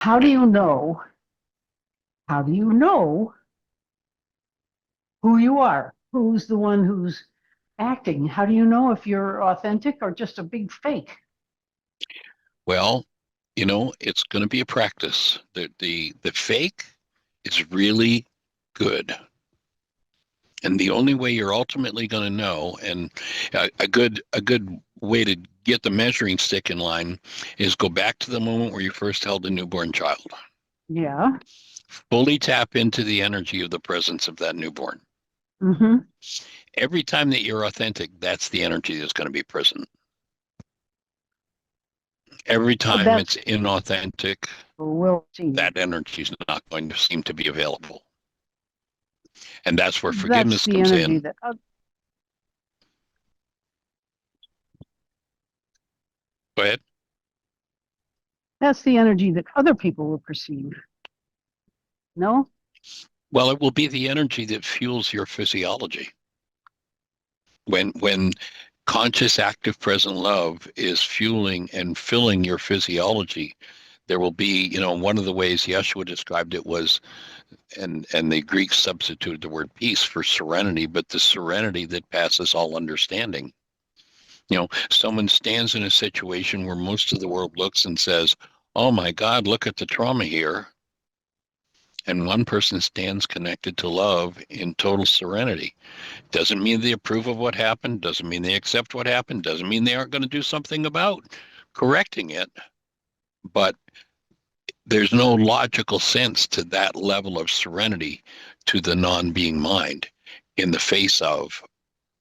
How do you know? How do you know who you are? Who's the one who's acting? How do you know if you're authentic or just a big fake? Well, it's going to be a practice. The fake is really good. And the only way you're ultimately going to know, and a good way to get the measuring stick in line, is go back to the moment where you first held a newborn child. Yeah. Fully tap into the energy of the presence of that newborn. Mm-hmm. Every time that you're authentic, that's the energy that's going to be present. Every Oh, time that's it's inauthentic, will see. that energy is not going to seem to be available. And that's where That's forgiveness the comes energy in. that Go ahead. that's the energy that other people will perceive. No? Well, it will be the energy that fuels your physiology. When conscious, active, present love is fueling and filling your physiology, there will be, one of the ways Yeshua described it was, and the Greeks substituted the word peace for serenity, but the serenity that passes all understanding. Someone stands in a situation where most of the world looks and says, "Oh my God, look at the trauma here." And one person stands connected to love in total serenity. Doesn't mean they approve of what happened, doesn't mean they accept what happened, doesn't mean they aren't going to do something about correcting it, but there's no logical sense to that level of serenity to the non-being mind in the face of,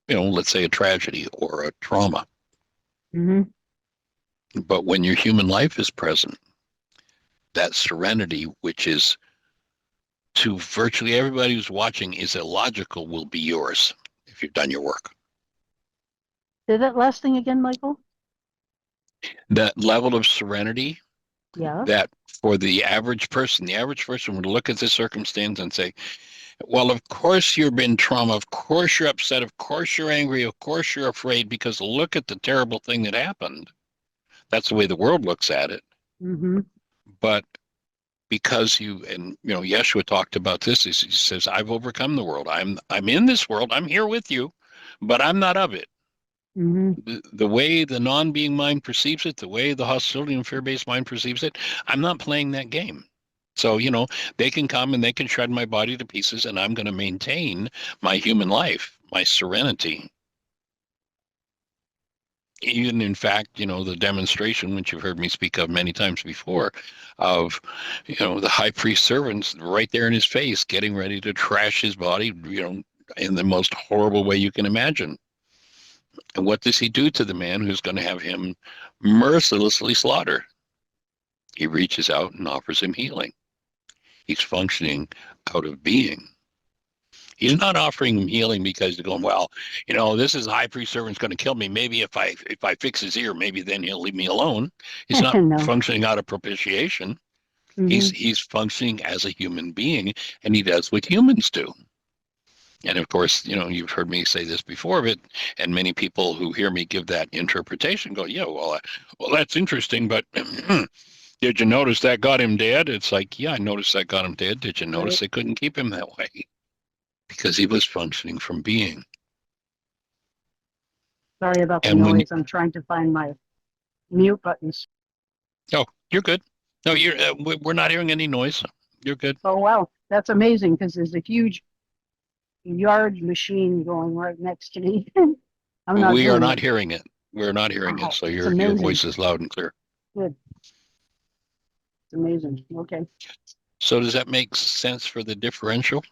let's say a tragedy or a trauma. Mm-hmm. But when your human life is present, that serenity, which is to virtually everybody who's watching is illogical, will be yours if you've done your work. Say that last thing again, Michael. That level of serenity Yeah. that for the average person would look at the circumstance and say, well, of course you've been trauma. Of course you're upset. Of course you're angry. Of course you're afraid because look at the terrible thing that happened. That's the way the world looks at it. Mm-hmm. But because Yeshua talked about this, he says, I've overcome the world. I'm in this world. I'm here with you, but I'm not of it. Mm-hmm. The way the non-being mind perceives it, the way the hostility and fear-based mind perceives it, I'm not playing that game. So, they can come and they can shred my body to pieces, and I'm going to maintain my human life, my serenity. Even in fact, the demonstration, which you've heard me speak of many times before, of, the high priest servants right there in his face, getting ready to trash his body, in the most horrible way you can imagine. And what does he do to the man who's going to have him mercilessly slaughtered? He reaches out and offers him healing. He's functioning out of being. He's not offering him healing because he's going, well, this is high priest servant's going to kill me. Maybe if I fix his ear, maybe then he'll leave me alone. He's not No. functioning out of propitiation. He's Mm-hmm. he's functioning as a human being, and he does what humans do. And of course, you've heard me say this before, but and many people who hear me give that interpretation go, yeah, well, that's interesting, but did you notice that got him dead? It's like, yeah, I noticed that got him dead. Did you notice Right. they couldn't keep him that way? Because he was functioning from being. Sorry about the And when, noise. I'm trying to find my mute buttons. oh, you're good. No, we're not hearing any noise. You're good. Oh wow, that's amazing because there's a huge yard machine going right next to me. I'm not We are hearing not it. hearing it. We're not hearing it. Wow, So it's your amazing. voice is loud and clear. Good. It's amazing. Okay. So does that make sense for the differential?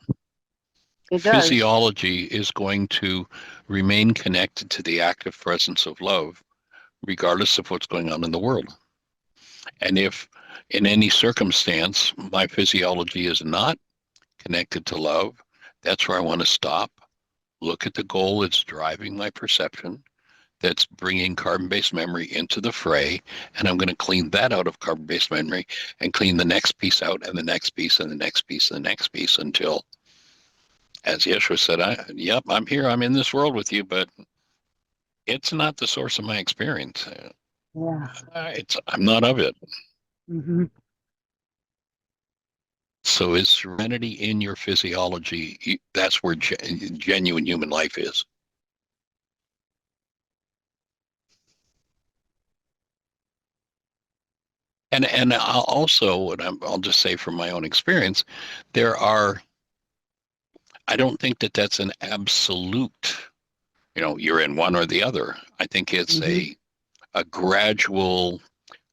It does. Physiology is going to remain connected to the active presence of love, regardless of what's going on in the world. And if in any circumstance my physiology is not connected to love, that's where I want to stop, look at the goal that's driving my perception, that's bringing carbon-based memory into the fray, and I'm going to clean that out of carbon-based memory and clean the next piece out and the next piece and the next piece and the next piece until, as Yeshua said, yep, I'm here, I'm in this world with you, but it's not the source of my experience. Yeah. I'm not of it. Mm-hmm. So is serenity in your physiology? That's where genuine human life is. And I'll also, and I'll just say from my own experience, I don't think that that's an absolute, you're in one or the other. I think it's Hmm. a gradual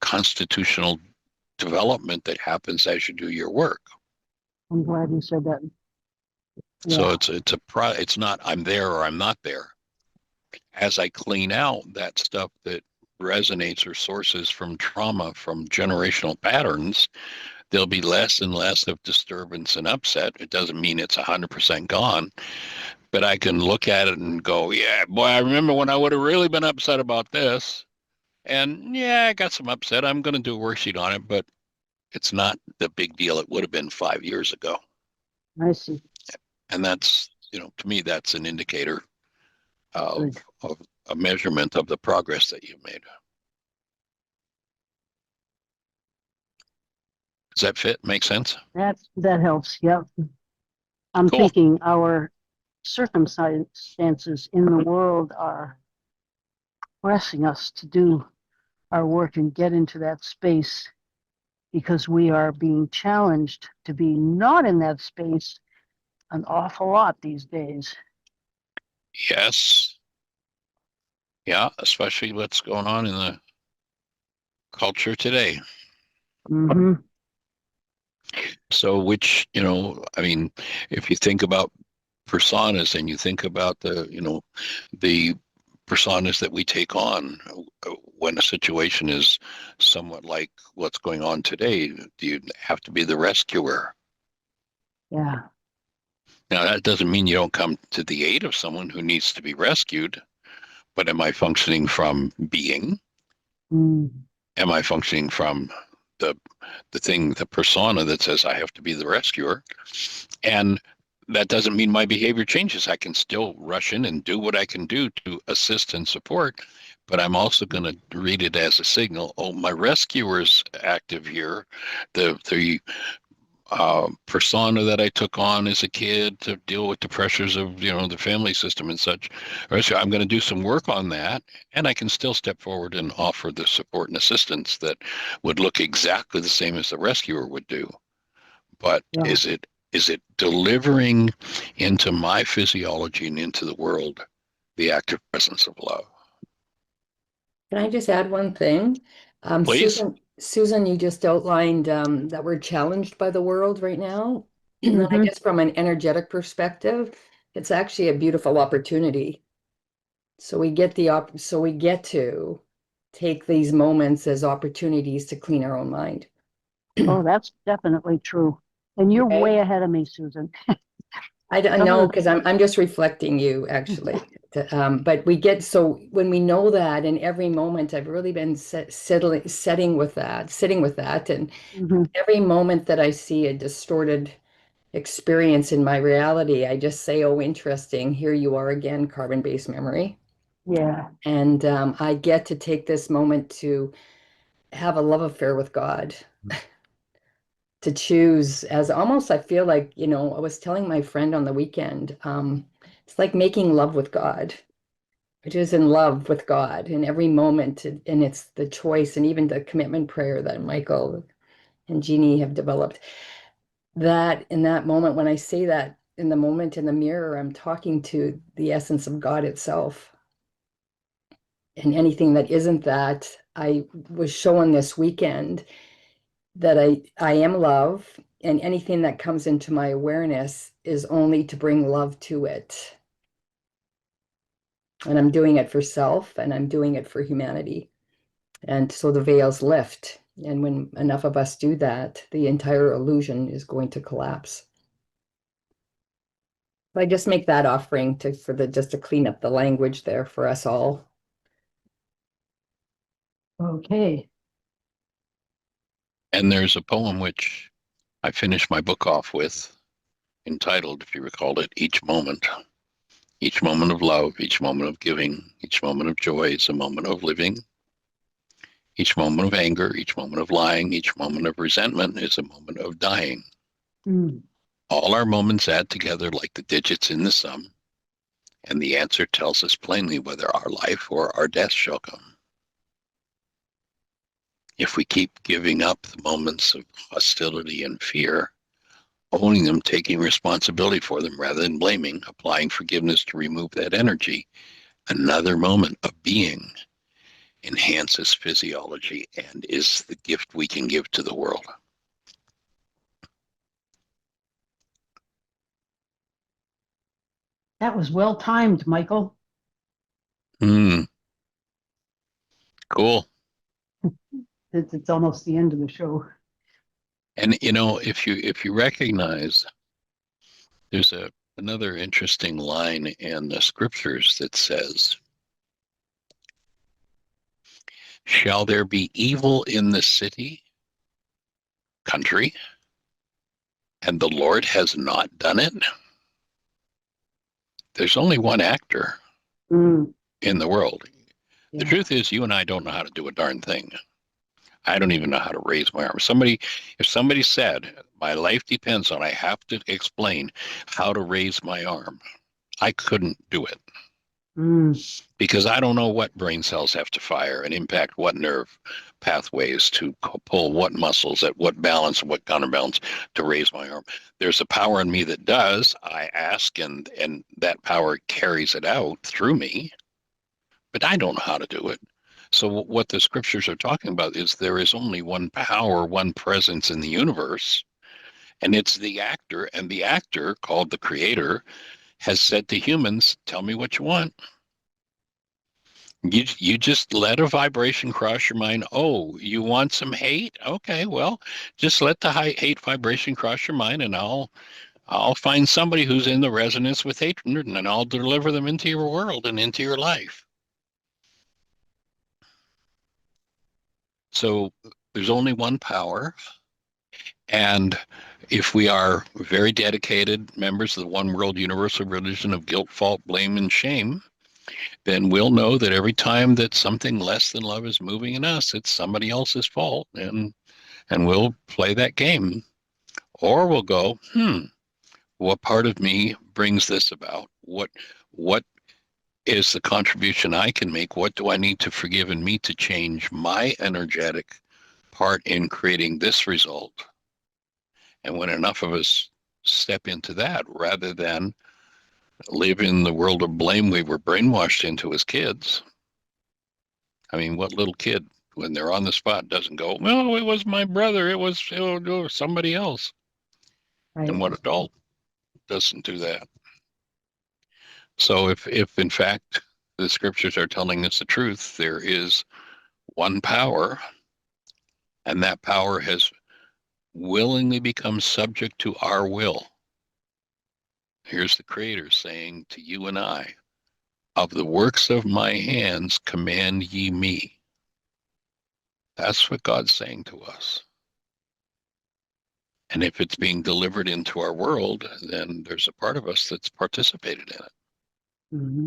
constitutional development that happens as you do your work. I'm glad you said that. So Yeah. it's not I'm there or I'm not there. As I clean out that stuff that resonates or sources from trauma, from generational patterns, there'll be less and less of disturbance and upset. It doesn't mean it's 100% gone, but I can look at it and go, yeah, boy, I remember when I would have really been upset about this. And yeah, I got some upset. I'm going to do a worksheet on it, but it's not the big deal it would have been 5 years ago. I see. And that's, to me, that's an indicator Good. of a measurement of the progress that you've made. Does that fit? Make sense? That helps. Yep. I'm Cool. thinking our circumstances in the world are pressing us to do our work and get into that space because we are being challenged to be not in that space an awful lot these days. Yes. Yeah, especially what's going on in the culture today. Hmm. So, which, I mean, if you think about personas and you think about the personas that we take on when a situation is somewhat like what's going on today, do you have to be the rescuer? Yeah. Now, that doesn't mean you don't come to the aid of someone who needs to be rescued, but am I functioning from being? Mm. Am I functioning from the the persona that says I have to be the rescuer? And that doesn't mean my behavior changes. I can still rush in and do what I can do to assist and support, but I'm also going to read it as a signal. Oh, my rescuer's active here. The persona that I took on as a kid to deal with the pressures of the family system and such. So I'm going to do some work on that, and I can still step forward and offer the support and assistance that would look exactly the same as the rescuer would do. But Yeah. is it delivering into my physiology and into the world the active presence of love? Can I just add one thing? Please. Susan, you just outlined that we're challenged by the world right now. And I Hmm. guess from an energetic perspective, it's actually a beautiful opportunity. So we get to take these moments as opportunities to clean our own mind. Oh, that's definitely true. And you're Okay. way ahead of me, Susan. I don't Some know of because I'm just reflecting you actually. But so when we know that in every moment, I've really been sitting with that, and the. every moment that I see a distorted experience in my reality, I just say, "Oh, interesting. Here you are again, carbon-based memory." Yeah. And I get to take this moment to have a love affair with God, to choose as almost, I feel like, I was telling my friend on the weekend, it's like making love with God, which is in love with God in every moment. And it's the choice and even the commitment prayer that Michael and Jeannie have developed. That in that moment, when I say that in the moment in the mirror, I'm talking to the essence of God itself. And anything that isn't that, I was shown this weekend that I am love, and anything that comes into my awareness is only to bring love to it. And I'm doing it for self and I'm doing it for humanity. And so the veils lift. And when enough of us do that, the entire illusion is going to collapse. I just make that offering just to clean up the language there for us all. Okay. And there's a poem which I finished my book off with, entitled, if you recall it, Each Moment. Each moment of love, each moment of giving, each moment of joy is a moment of living. Each moment of anger, each moment of lying, each moment of resentment is a moment of dying. Mm. All our moments add together like the digits in the sum, and the answer tells us plainly whether our life or our death shall come. If we keep giving up the moments of hostility and fear, owning them, taking responsibility for them rather than blaming, applying forgiveness to remove that energy, another moment of being enhances physiology and is the gift we can give to the world. That was well timed, Michael. Cool. It's almost the end of the show. And if you recognize, there's another interesting line in the scriptures that says, shall there be evil in the city, country, and the Lord has not done it? There's only one actor in the world. Yeah. The truth is, you and I don't know how to do a darn thing. I don't even know how to raise my arm. If somebody said, my life depends on, I have to explain how to raise my arm, I couldn't do it. Because I don't know what brain cells have to fire and impact what nerve pathways to pull what muscles at what balance and what counterbalance to raise my arm. There's a power in me that does. I ask, and that power carries it out through me, but I don't know how to do it. So what the scriptures are talking about is there is only one power, one presence in the universe, and it's the actor, and the actor, called the creator, has said to humans, tell me what you want. You just let a vibration cross your mind. Oh, you want some hate? Okay, well, just let the hate vibration cross your mind, and I'll find somebody who's in the resonance with hatred, and I'll deliver them into your world and into your life. So there's only one power, and if we are very dedicated members of the one world universal religion of guilt, fault, blame, and shame, then we'll know that every time that something less than love is moving in us, it's somebody else's fault, and we'll play that game. Or we'll go, what part of me brings this about? What is the contribution I can make? What do I need to forgive in me to change my energetic part in creating this result? And when enough of us step into that, rather than live in the world of blame we were brainwashed into as kids. I mean, what little kid, when they're on the spot, doesn't go, well, it was my brother, it was somebody else. Right. And what adult doesn't do that? So if in fact the scriptures are telling us the truth, there is one power, and that power has willingly become subject to our will. Here's the Creator saying to you and I, of the works of my hands command ye me. That's what God's saying to us. And if it's being delivered into our world, then there's a part of us that's participated in it. Mm-hmm.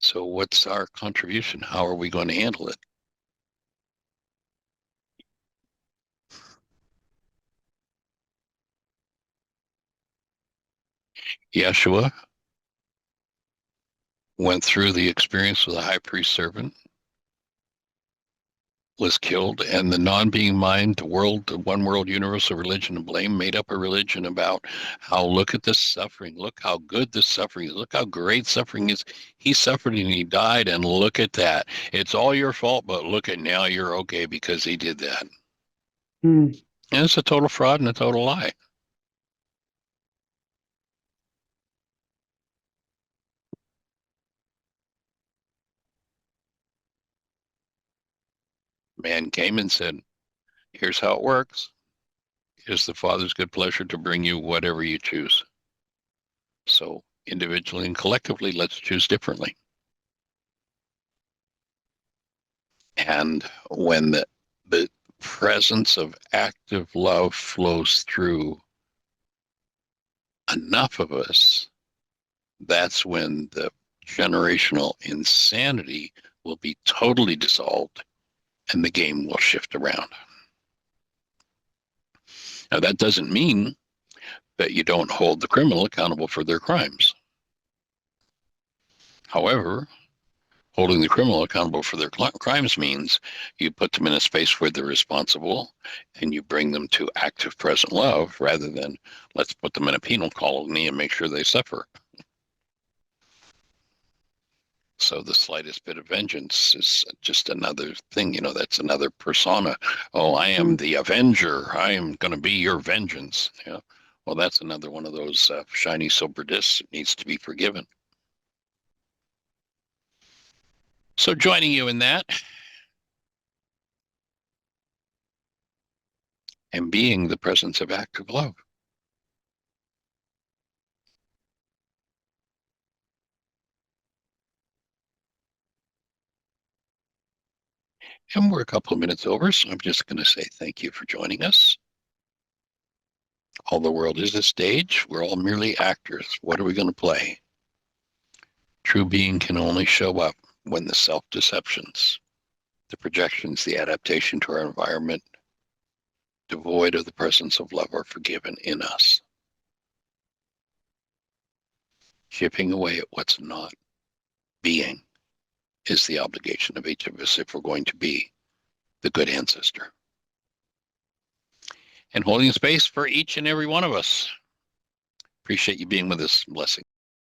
So what's our contribution? How are we going to handle it? Yeshua went through the experience with a high priest servant, was killed, and the non-being mind, the one world universal religion of blame, made up a religion about how, look at this suffering, look how good this suffering is, look how great suffering is. He suffered and he died, and look at that. It's all your fault, but look at now you're okay because he did that. And it's a total fraud and a total lie. Man came and said, here's how it works. It's the Father's good pleasure to bring you whatever you choose. So individually and collectively, let's choose differently. And when the presence of active love flows through enough of us, that's when the generational insanity will be totally dissolved and the game will shift around. Now, that doesn't mean that you don't hold the criminal accountable for their crimes. However, holding the criminal accountable for their crimes means you put them in a space where they're responsible and you bring them to active present love rather than let's put them in a penal colony and make sure they suffer. So the slightest bit of vengeance is just another thing, that's another persona. Oh, I am the avenger. I am going to be your vengeance. Yeah. Well, that's another one of those shiny silver discs that needs to be forgiven. So joining you in that and being the presence of active love. And we're a couple of minutes over, so I'm just going to say thank you for joining us. All the world is a stage. We're all merely actors. What are we going to play? True being can only show up when the self-deceptions, the projections, the adaptation to our environment, devoid of the presence of love, are forgiven in us. Chipping away at what's not being is the obligation of each of us if we're going to be the good ancestor. And holding space for each and every one of us. Appreciate you being with us. Blessing.